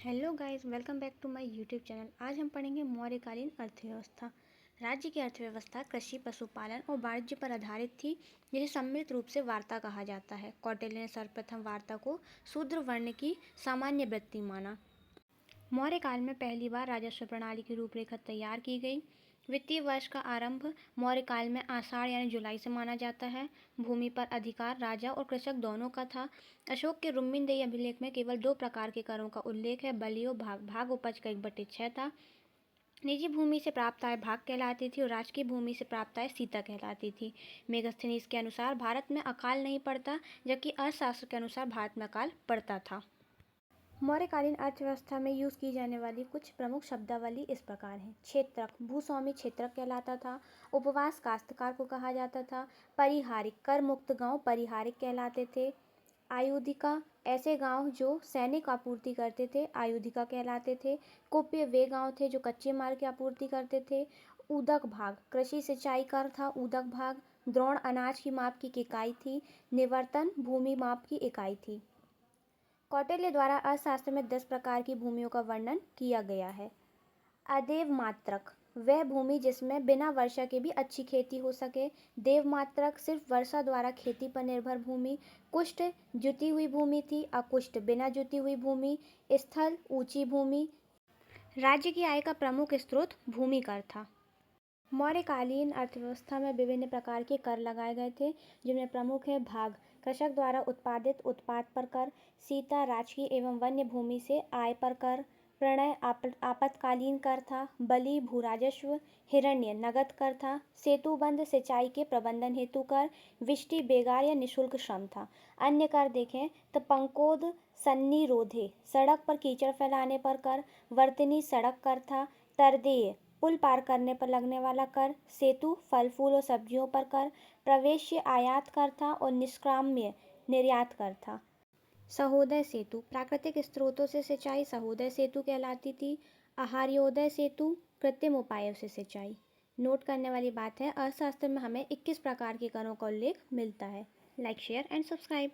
Hello guys, welcome back to my YouTube channel. आज हम पढ़ेंगे मौर्यकालीन अर्थव्यवस्था। राज्य की अर्थव्यवस्था कृषि, पशुपालन और वाणिज्य पर आधारित थी, जिसे सम्मिलित रूप से वार्ता कहा जाता है। कौटिल्य ने सर्वप्रथम वार्ता को शूद्र वर्ण की सामान्य वृत्ति माना। मौर्य काल में पहली बार राजस्व प्रणाली की रूपरेखा तैयार की गई। वित्तीय वर्ष का आरंभ मौर्य काल में आषाढ़ यानी जुलाई से माना जाता है। भूमि पर अधिकार राजा और कृषक दोनों का था। अशोक के रुम्मीदेही अभिलेख में केवल 2 प्रकार के करों का उल्लेख है। बलियो भाग उपज का 1/6 था। निजी भूमि से प्राप्त आय भाग कहलाती थी और राजकीय भूमि से प्राप्त आय सीता कहलाती थी। मेगास्थनीज के अनुसार भारत में अकाल नहीं पड़ता, जबकि अर्थशास्त्र के अनुसार भारत में अकाल पड़ता था। मौर्यकालीन अर्थव्यवस्था में यूज़ की जाने वाली कुछ प्रमुख शब्दावली इस प्रकार हैं। क्षेत्रक, भूस्वामी क्षेत्रक कहलाता था। उपवास काश्तकार को कहा जाता था। परिहारिक, कर मुक्त गांव परिहारिक कहलाते थे। आयुधिका, ऐसे गांव जो सैनिक आपूर्ति करते थे, आयुधिका कहलाते थे। कुप्य, वे गांव थे जो कच्चे माल की आपूर्ति करते थे। उदक भाग, कृषि सिंचाई कर था उदक भाग। द्रोण, अनाज की माप की इकाई थी। निवर्तन, भूमि माप की इकाई थी। कौटिल्य द्वारा अर्थशास्त्र में 10 प्रकार की भूमियों का वर्णन किया गया है। अदेवमात्रक, वह भूमि जिसमें बिना वर्षा के भी अच्छी खेती हो सके। देवमात्रक, सिर्फ वर्षा द्वारा खेती पर निर्भर भूमि। कुष्ठ, जुती हुई भूमि थी। अकुष्ठ, बिना जुती हुई भूमि। स्थल, ऊंची भूमि। राज्य की आय का प्रमुख स्रोत भूमि कर था। मौर्यकालीन अर्थव्यवस्था में विभिन्न प्रकार के कर लगाए गए थे, जिनमें प्रमुख है भाग, कृषक द्वारा उत्पादित उत्पाद पर कर। सीता, राजकीय एवं वन्य भूमि से आय पर कर। प्रणय, आपातकालीन कर था। बलि, भूराजस्व। हिरण्य, नगद कर था। सेतुबंध, सिंचाई के प्रबंधन हेतु कर। विष्टि, बेगार या निःशुल्क श्रम था। अन्य कर देखें तो पंकोद, सन्निरोधे, सड़क पर कीचड़ फैलाने पर कर। वर्तनी, सड़क कर था। तरदेय, पुल पार करने पर लगने वाला कर। सेतु, फल फूल और सब्जियों पर कर। प्रवेश्य, आयात कर था और निष्क्राम्य, निर्यात कर था। सहोदय सेतु, प्राकृतिक स्रोतों से सिंचाई सहोदय सेतु कहलाती थी। आहार्योदय सेतु, कृत्रिम उपायों से सिंचाई। नोट करने वाली बात है, अर्थशास्त्र में हमें 21 प्रकार के करों का उल्लेख मिलता है। Like, share and subscribe.